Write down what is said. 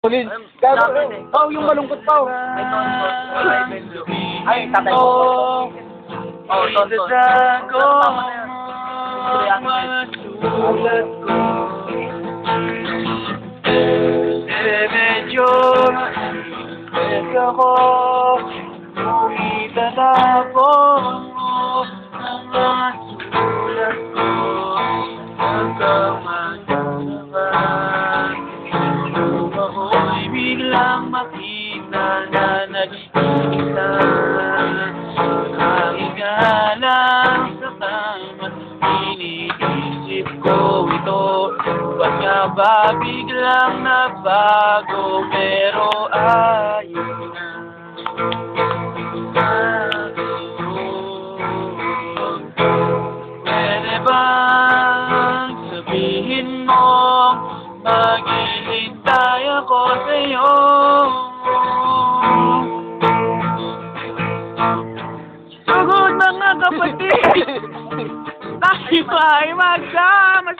Ulin. Oh, yung malungkot pa. Ay, tatay ko. Oh, tonton. Tama na yan. Sulat ko medyo ako umitan ako ng mga sulat ko hanggang magsasabat kung ako'y biglang makita na nag-iisa lang sa tamat iniisip ko ito. Ba't nga ba biglang nabago? Pero ayun na pwede bang sabihin mo maghihintay ako sa'yo? Sugod mga kapatid, tayo ay magsama.